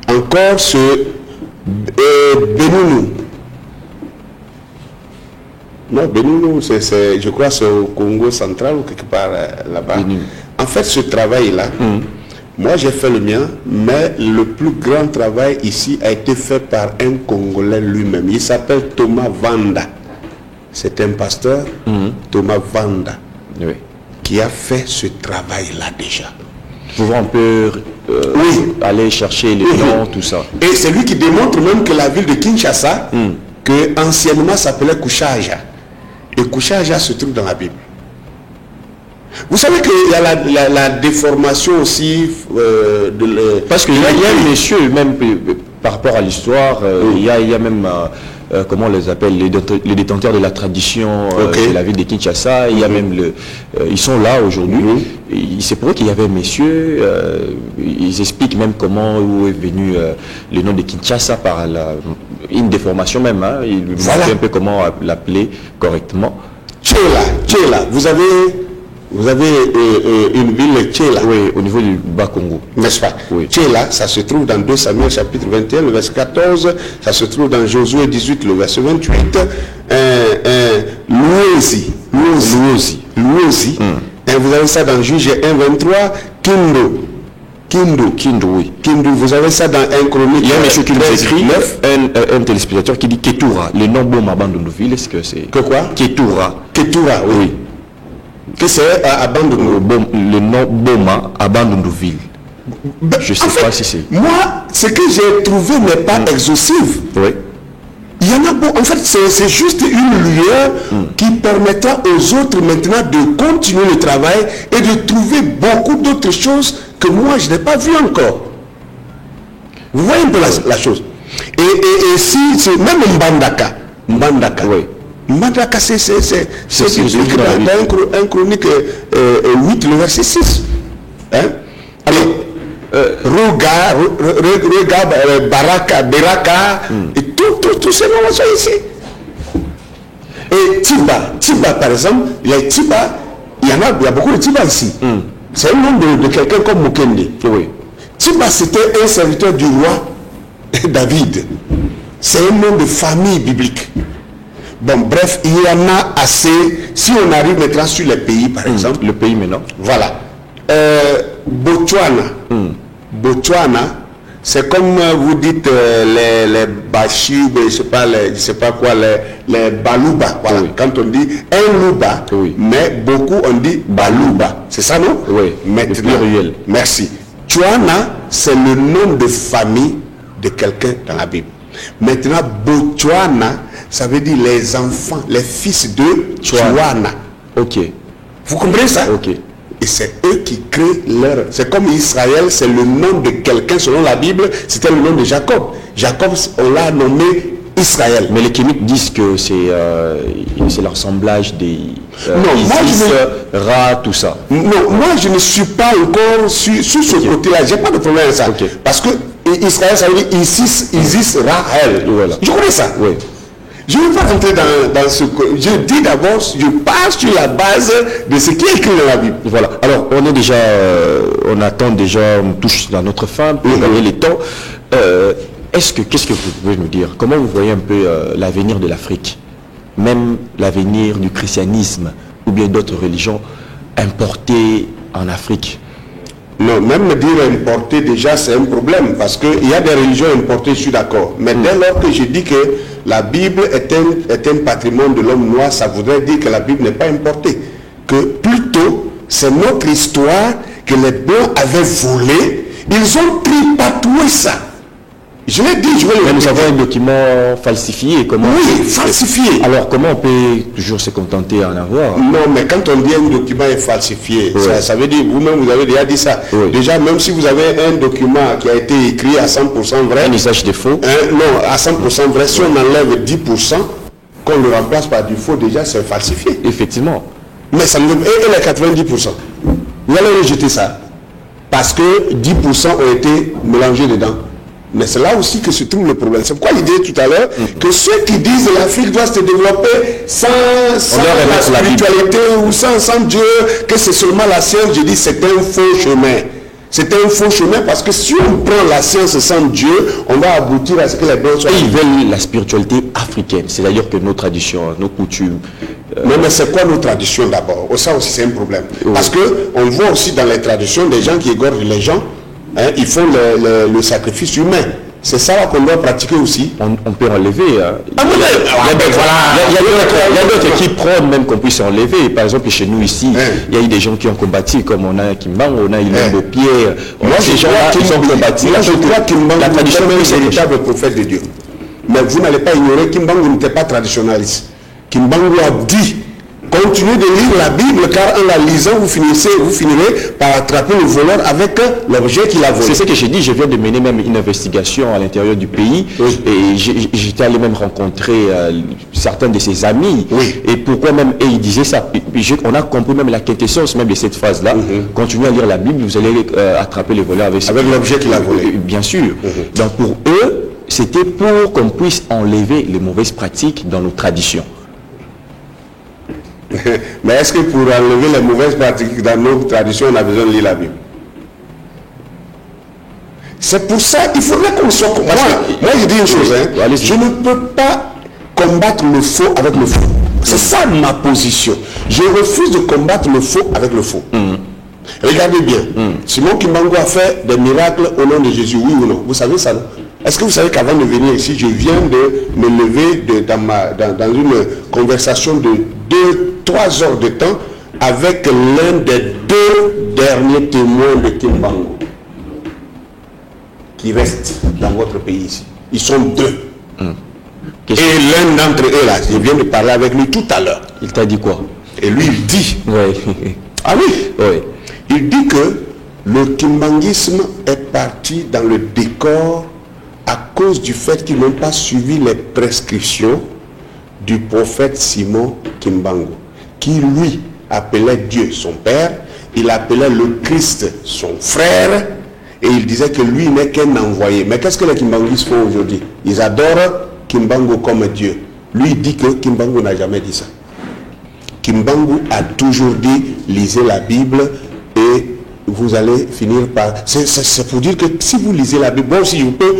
Speaker 1: Encore ce Benounou. Non, Benounou, je crois c'est au Congo central ou quelque part là-bas. En fait, ce travail-là, moi j'ai fait le mien, mais le plus grand travail ici a été fait par un Congolais lui-même. Il s'appelle Thomas Vanda. C'est un pasteur, Thomas Vanda, qui a fait ce travail-là déjà.
Speaker 3: On peut aller chercher les noms, tout ça.
Speaker 1: Et c'est lui qui démontre même que la ville de Kinshasa, que anciennement s'appelait Kushaja. Et Kushaja se trouve dans la Bible. Vous savez qu'il y a la déformation aussi
Speaker 3: parce qu'il y a un monsieur, même par rapport à l'histoire, il y a même, comment on les appelle, les détenteurs de la tradition de la ville de Kinshasa. Il y a même ils sont là aujourd'hui. C'est pour eux qu'il y avait un monsieur, ils expliquent même où est venu le nom de Kinshasa par une déformation même. Ils montrent un peu comment l'appeler correctement.
Speaker 1: Tchéla, vous avez une ville Tchéla.
Speaker 3: Oui, au niveau du Bas-Congo.
Speaker 1: N'est-ce pas? Oui. Tchéla, ça se trouve dans 2 Samuel chapitre 21, le verset 14. Ça se trouve dans Josué 18, le verset 28. Louosi. Vous avez ça dans Juge 1, 23. Kindu, oui. Kindu, vous avez ça dans 1 Chronique.
Speaker 3: Il y a un monsieur qui nous écrit, un téléspectateur qui dit Ketura, le nom Boma Bandunduville, est-ce que c'est...
Speaker 1: Que quoi?
Speaker 3: Ketura, oui.
Speaker 1: Que c'est à Bandunduville?
Speaker 3: Le nom Boma à Bandunduville. Je ne sais pas si c'est...
Speaker 1: Moi, ce que j'ai trouvé n'est pas exhaustif.
Speaker 3: Oui.
Speaker 1: Il y en a beaucoup. En fait, c'est juste une lueur qui permettra aux autres maintenant de continuer le travail et de trouver beaucoup d'autres choses que moi, je n'ai pas vu encore. Vous voyez un peu la chose. Et si c'est même Mbandaka.
Speaker 3: Oui.
Speaker 1: Mbandaka, c'est dans 1 Chronique 8, le verset 6. Alors, Ruga, Baraka, Beraka, et tous ces noms sont ici. Et Tiba par exemple, il y a Tiba, il y a beaucoup de Tiba ici. C'est un nom de quelqu'un comme Mukende.
Speaker 3: Oui.
Speaker 1: Tiba, c'était un serviteur du roi David. C'est un nom de famille biblique. Bon, bref, il y en a assez. Si on arrive maintenant sur les pays, par exemple.
Speaker 3: Le pays maintenant.
Speaker 1: Voilà. Botswana. Botswana, c'est comme vous dites les Bashi, je sais pas quoi, les Baluba. Voilà.
Speaker 3: Oui.
Speaker 1: Quand on dit un Luba,
Speaker 3: Oui.
Speaker 1: mais beaucoup on dit Baluba. C'est ça, non?
Speaker 3: Oui.
Speaker 1: Maintenant,
Speaker 3: Le pluriel.
Speaker 1: merci. Tswana, c'est le nom de famille de quelqu'un dans la Bible. Maintenant, Botswana, ça veut dire les enfants, les fils de Tswana.
Speaker 3: Ok.
Speaker 1: Vous comprenez ça?
Speaker 3: Ok.
Speaker 1: Et c'est eux qui créent leur... C'est comme Israël, c'est le nom de quelqu'un, selon la Bible, c'était le nom de Jacob. Jacob, on l'a nommé Israël.
Speaker 3: Mais les kémites disent que c'est l'assemblage des
Speaker 1: Non, moi,
Speaker 3: Isis, Ra, tout ça.
Speaker 1: Non, moi je ne suis pas encore sur ce côté-là. J'ai pas de problème avec ça.
Speaker 3: Ok.
Speaker 1: Parce que Israël, ça veut dire Isis, Rahel.
Speaker 3: Voilà.
Speaker 1: Je connais ça.
Speaker 3: Oui.
Speaker 1: Je ne vais pas rentrer dans ce... Je dis d'abord, je pars sur la base de ce qui est écrit dans la Bible.
Speaker 3: Voilà. Alors, on est déjà, on attend déjà, on touche dans notre fin pour gagner les temps. Qu'est-ce que vous pouvez nous dire? Comment vous voyez un peu l'avenir de l'Afrique, même l'avenir du christianisme ou bien d'autres religions importées en Afrique?
Speaker 1: Non, même me dire importer déjà c'est un problème parce qu'il y a des religions importées, je suis d'accord. Mais dès lors que je dis que la Bible est un patrimoine de l'homme noir, ça voudrait dire que la Bible n'est pas importée. Que plutôt, c'est notre histoire que les Blancs avaient volé. Ils ont tripatoué ça. Je l'ai dit, je vais le
Speaker 3: Mais nous
Speaker 1: répéter.
Speaker 3: avons un document falsifié. Comment
Speaker 1: Oui, falsifié.
Speaker 3: Alors, comment on peut toujours se contenter à en avoir?
Speaker 1: Non, mais quand on dit un document est falsifié,
Speaker 3: Oui.
Speaker 1: ça veut dire, vous-même vous avez déjà dit ça.
Speaker 3: Oui.
Speaker 1: Déjà, même si vous avez un document qui a été écrit à 100% vrai,
Speaker 3: Un usage des faux.
Speaker 1: non, à 100% vrai, si on enlève 10%, qu'on le remplace par du faux, déjà c'est falsifié.
Speaker 3: Effectivement.
Speaker 1: Mais ça ne et les 90%. Vous allez rejeter ça. Parce que 10% ont été mélangés dedans. Mais c'est là aussi que se trouve le problème. C'est pourquoi l'idée tout à l'heure que ceux qui disent que l'Afrique doit se développer sans la spiritualité ou sans Dieu, que c'est seulement la science, je dis c'est un faux chemin. C'est un faux chemin parce que si on prend la science sans Dieu, on va aboutir à ce que les blancs soient...
Speaker 3: Et ils veulent la spiritualité africaine, c'est-à-dire que nos traditions, nos coutumes...
Speaker 1: Non, mais c'est quoi nos traditions d'abord? Ça aussi c'est un problème.
Speaker 3: Oui.
Speaker 1: Parce qu'on voit aussi dans les traditions des gens qui égorgent les gens, hein, ils font le sacrifice humain. C'est ça qu'on doit pratiquer aussi.
Speaker 3: On peut enlever.
Speaker 1: Ah, mais,
Speaker 3: Il y a d'autres qui prônent même qu'on puisse enlever. Par exemple, chez nous ici, il y a eu des gens qui ont combattu, comme on a Kimbangu, on a Ilembo Pierre.
Speaker 1: Moi,
Speaker 3: ces gens-là, ils ont combattu.
Speaker 1: Moi, je crois
Speaker 3: La tradition
Speaker 1: est
Speaker 3: c'est
Speaker 1: un véritable prophète de Dieu. Mais vous n'allez pas ignorer Kimbangu n'était pas traditionnaliste. Kimbangu a dit, continuez de lire la Bible, car en la lisant, vous finirez par attraper le voleur avec l'objet qu'il a volé.
Speaker 3: C'est ce que j'ai dit, je viens de mener même une investigation à l'intérieur du pays.
Speaker 1: Oui.
Speaker 3: Et j'étais allé même rencontrer certains de ses amis.
Speaker 1: Oui.
Speaker 3: Et pourquoi même, et il disait ça. On a compris même la quintessence même de cette phrase-là. Continuez à lire la Bible, vous allez attraper le voleur avec
Speaker 1: l'objet qu'il a volé.
Speaker 3: Bien sûr. Donc pour eux, c'était pour qu'on puisse enlever les mauvaises pratiques dans nos traditions.
Speaker 1: Mais est-ce que pour enlever les mauvaises pratiques dans nos traditions, on a besoin de lire la Bible? C'est pour ça qu'il faudrait qu'on soit... Moi, je dis une chose, hein, je ne peux pas combattre le faux avec le faux. C'est ça ma position. Je refuse de combattre le faux avec le faux. Regardez bien. Simon Kimbangu a fait des miracles au nom de Jésus, oui ou non? Vous savez ça, non? Est-ce que vous savez qu'avant de venir ici, je viens de me lever dans une conversation de 2-3 heures de temps avec l'un des 2 derniers témoins de Kimbangu qui restent dans votre pays ici. Ils sont 2. Et l'un d'entre eux là, je viens de parler avec lui tout à l'heure.
Speaker 3: Il t'a dit quoi?
Speaker 1: Et lui il dit,
Speaker 3: Oui.
Speaker 1: ah oui,
Speaker 3: Oui.
Speaker 1: il dit que le kimbanguisme est parti dans le décor à cause du fait qu'ils n'ont pas suivi les prescriptions du prophète Simon Kimbangu, qui lui appelait Dieu son père, il appelait le Christ son frère, et il disait que lui n'est qu'un envoyé. Mais qu'est-ce que les kimbanguistes font aujourd'hui? Ils adorent Kimbangu comme Dieu. Lui il dit que Kimbangu n'a jamais dit ça. Kimbangu a toujours dit, lisez la Bible et vous allez finir par... C'est pour dire que si vous lisez la Bible, bon, si je peux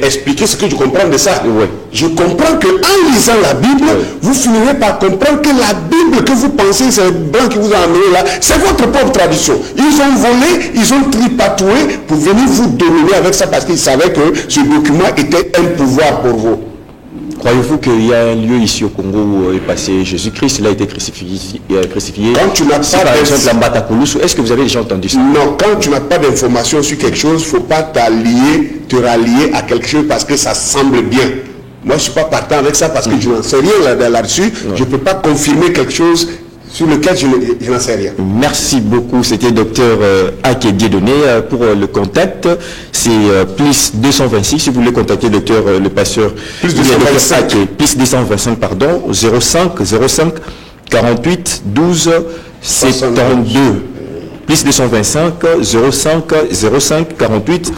Speaker 1: expliquer ce que je comprends de ça.
Speaker 3: Ouais.
Speaker 1: Je comprends qu'en lisant la Bible, vous finirez par comprendre que la Bible que vous pensez, c'est blanc qui vous a amené là, c'est votre propre tradition. Ils ont volé, ils ont tripatoué pour venir vous dominer avec ça parce qu'ils savaient que ce document était un pouvoir pour vous.
Speaker 3: Croyez-vous qu'il y a un lieu ici au Congo où est passé Jésus-Christ, il a été crucifié
Speaker 1: Quand tu n'as pas
Speaker 3: par exemple la Mbatakoulou, est-ce que vous avez déjà entendu ça?
Speaker 1: Non, quand tu n'as pas d'informations sur quelque chose, il ne faut pas te rallier à quelque chose parce que ça semble bien. Moi, je ne suis pas partant avec ça parce que je n'en sais rien là-dessus. Je ne peux pas confirmer quelque chose sur lequel je n'en sais rien.
Speaker 3: Merci beaucoup. C'était Dr Ake Dieudonné. Pour le contact, c'est plus 226. Si vous voulez contacter le pasteur
Speaker 1: plus 225.
Speaker 3: Plus 225, pardon, 05 48 12 72. Plus 225 05 48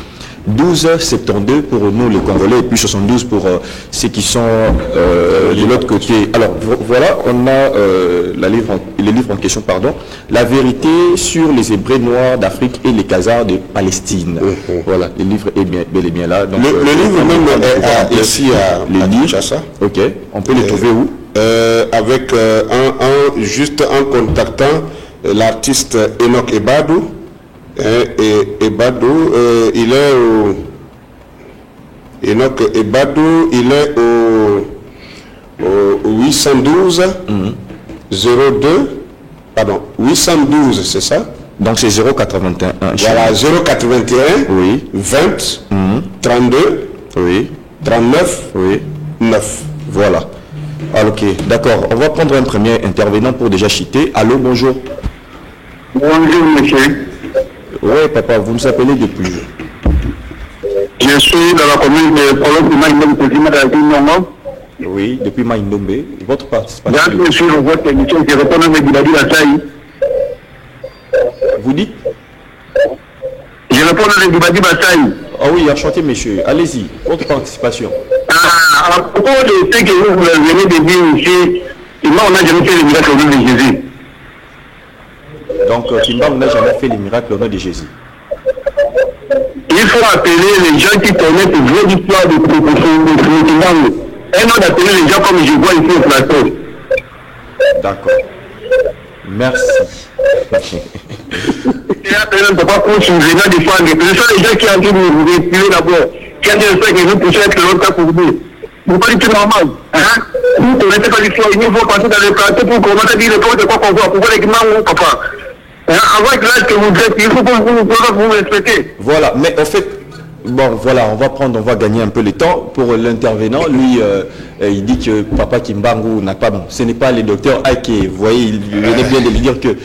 Speaker 3: 12 72 pour nous les Congolais et puis 72 pour ceux qui sont de l'autre côté. Alors voilà, on a le livre en question, pardon, La vérité sur les Hébreux noirs d'Afrique et les Khazars de Palestine. Voilà, le livre est bel et bien là. Donc,
Speaker 1: le livre même est ici à Kinshasa.
Speaker 3: Ok, on peut le trouver où?
Speaker 1: Avec juste en contactant l'artiste Enoch Ebadou. Et Ebadou, il est au... Enoch Ebadou, il est au 812 02, pardon, 812, c'est ça?
Speaker 3: Donc c'est 081.
Speaker 1: Voilà, 081,
Speaker 3: oui.
Speaker 1: 20, 32,
Speaker 3: oui.
Speaker 1: 39,
Speaker 3: oui.
Speaker 1: 9.
Speaker 3: Voilà. Alors, ok, d'accord. On va prendre un premier intervenant pour déjà chiter. Allô, bonjour.
Speaker 4: Bonjour, monsieur.
Speaker 3: Oui, papa, vous nous appelez depuis?
Speaker 4: Je suis dans la commune de Colombe.
Speaker 3: Oui, depuis Maïndombe. Votre participation?
Speaker 4: Bien sûr, votre émission, je réponds à Medibadi Bassaï.
Speaker 3: Vous dites?
Speaker 4: Je réponds à Medibadi Bassaï.
Speaker 3: Ah oui, enchanté, monsieur. Allez-y, votre participation.
Speaker 4: À propos de ce que vous venez de dire ici, on n'a jamais fait le miracle au nom de Jésus.
Speaker 3: Donc, Kimbangu n'a jamais fait les miracles au nom de Jésus.
Speaker 4: Il faut appeler les gens qui connaissent vraie histoire de Kimbangu. Et non d'appeler les gens comme je vois ici au plateau.
Speaker 3: D'accord. Merci.
Speaker 4: Et après, on ne peut pas prendre sur les gens défendre. Ce sont les gens qui ont dit de vous respirer d'abord. Qui ont dit que vous poussez être longtemps pour vous. Vous pas du tout normal. Hein? Vous ne connaissez pas l'histoire. Il faut passer dans le plateau pour commencer à dire de quoi qu'on voit. Pour voir les Kimbangu, papa. Avec l'âge que vous êtes, il faut que vous respectez.
Speaker 3: Voilà, mais en fait, bon, voilà, on va gagner un peu le temps pour l'intervenant. Lui, il dit que Papa Kimbangu n'a pas bon. Ce n'est pas le docteur Ake. Vous voyez, il venait bien de lui dire que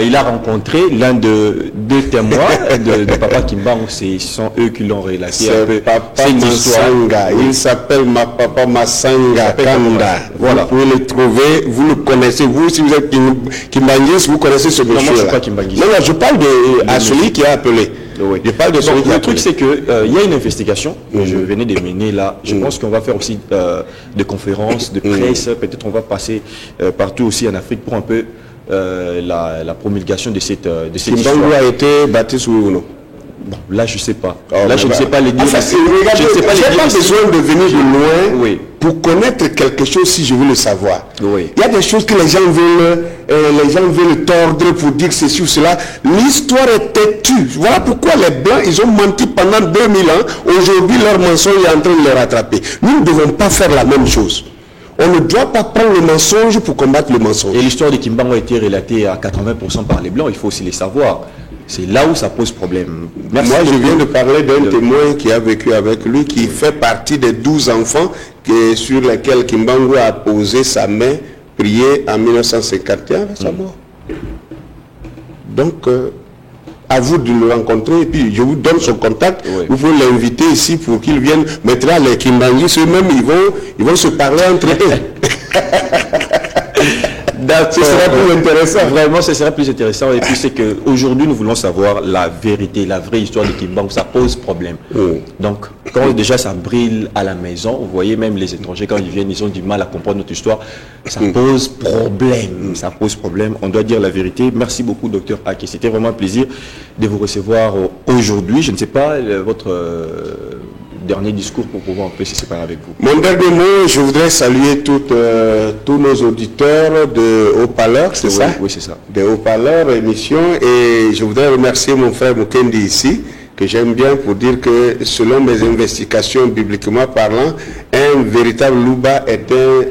Speaker 3: il a rencontré l'un de deux témoins de Papa Kimbangu. Ce sont eux qui l'ont relaté.
Speaker 1: C'est Papa Masanga. Oui. Il s'appelle Papa Masanga Kanda. Voilà. Vous pouvez le trouver, vous le connaissez. Vous, si vous êtes Kimbanguiste, vous connaissez ce monsieur.
Speaker 3: Non, moi, je ne suis pas Kimbanguiste.
Speaker 1: Non, je parle à celui qui a appelé.
Speaker 3: Oui.
Speaker 1: Je parle de celui qui a appelé.
Speaker 3: Le truc, c'est qu'il y a une investigation que je venais de mener là. Je pense qu'on va faire aussi des conférences, de presse. Peut-être on va passer partout aussi en Afrique pour un peu la promulgation de cette histoire.
Speaker 1: Kimbangu a été baptisé ou non?
Speaker 3: Bon, là, je ne sais pas. Là, je ne sais pas les dire.
Speaker 1: Enfin, je n'ai pas besoin de venir de loin pour connaître quelque chose si je veux le savoir.
Speaker 3: Oui.
Speaker 1: Il y a des choses que les gens veulent tordre pour dire ceci ou cela. L'histoire est têtue. Voilà pourquoi les Blancs, ils ont menti pendant 2000 ans. Aujourd'hui, leur mensonge est en train de les rattraper. Nous ne devons pas faire la même chose. On ne doit pas prendre le mensonge pour combattre le mensonge.
Speaker 3: Et l'histoire de Kimbangu a été relatée à 80% par les Blancs. Il faut aussi les savoir. C'est là où ça pose problème.
Speaker 1: Merci. Moi, je viens de parler d'un témoin qui a vécu avec lui, qui fait partie des 12 enfants sur lesquels Kimbangu a posé sa main, prié en 1951 avec sa mort. Donc, à vous de le rencontrer, et puis je vous donne son contact. Vous pouvez l'inviter ici pour qu'il vienne. Maintenant, les Kimbanguistes eux-mêmes, ils vont se parler entre eux. Ce sera plus intéressant.
Speaker 3: Vraiment, ce sera plus intéressant. Et puis, c'est qu'aujourd'hui, nous voulons savoir la vérité, la vraie histoire de Kimbangu. Ça pose problème. Donc, quand déjà ça brille à la maison, vous voyez, même les étrangers, quand ils viennent, ils ont du mal à comprendre notre histoire. Ça pose problème. Ça pose problème. On doit dire la vérité. Merci beaucoup, Dr Aké. C'était vraiment un plaisir de vous recevoir aujourd'hui. Je ne sais pas, votre dernier discours pour pouvoir un peu se séparer avec vous.
Speaker 1: Mon dernier mot, je voudrais saluer tous nos auditeurs de Haut-Parleurs, c'est ça?
Speaker 3: Oui, c'est ça.
Speaker 1: De Haut-Parleurs, émission, et je voudrais remercier mon frère Mukendi ici, que j'aime bien pour dire que selon mes investigations bibliquement parlant, un véritable Louba est un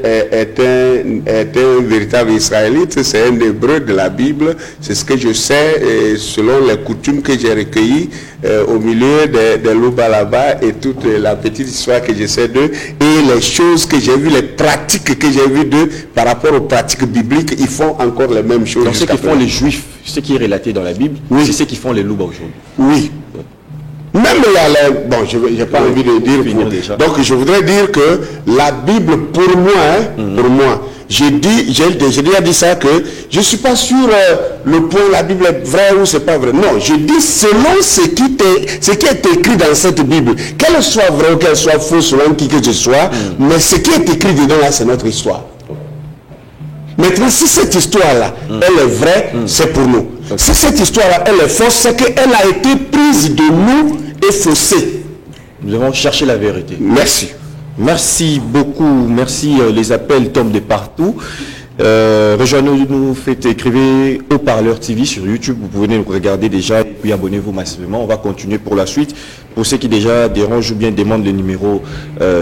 Speaker 1: véritable Israélite, c'est un hébreu de la Bible, c'est ce que je sais et selon les coutumes que j'ai recueillies au milieu des Louba là-bas et toute la petite histoire que je sais d'eux et les choses que j'ai vues, les pratiques que j'ai vues d'eux par rapport aux pratiques bibliques, ils font encore les mêmes choses.
Speaker 3: Donc ce qu'ils font les Juifs, ce qui est relaté dans la Bible, c'est ce qu'ils font les Louba aujourd'hui.
Speaker 1: Oui. Même bon, je n'ai pas envie de dire. Donc, je voudrais dire que la Bible, pour moi, j'ai déjà dit ça, que je ne suis pas sur le point, la Bible est vraie ou c'est pas vrai. Non, je dis selon ce qui est écrit dans cette Bible, qu'elle soit vraie ou qu'elle soit fausse, selon qui que ce soit, mais ce qui est écrit dedans là, c'est notre histoire. Maintenant, si cette histoire-là, elle est vraie, c'est pour nous. Si cette histoire-là, elle est fausse, c'est qu'elle a été prise de nous et faussée.
Speaker 3: Nous devons chercher la vérité.
Speaker 1: Merci.
Speaker 3: Merci beaucoup. Merci. Les appels tombent de partout. Rejoignez-nous, écrivez Haut-Parleur TV sur YouTube. Vous pouvez nous regarder déjà et puis abonnez-vous massivement. On va continuer pour la suite. Pour ceux qui déjà dérangent ou bien demandent le numéro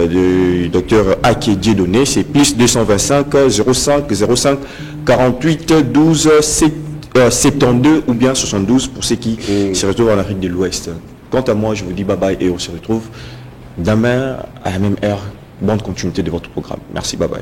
Speaker 3: du docteur Aké Dieudonné, c'est plus 225 05 05 48 12 72 ou bien 72 pour ceux qui se retrouvent en Afrique de l'Ouest. Quant à moi, je vous dis bye bye et on se retrouve demain à la même heure. Bonne continuité de votre programme. Merci, bye bye.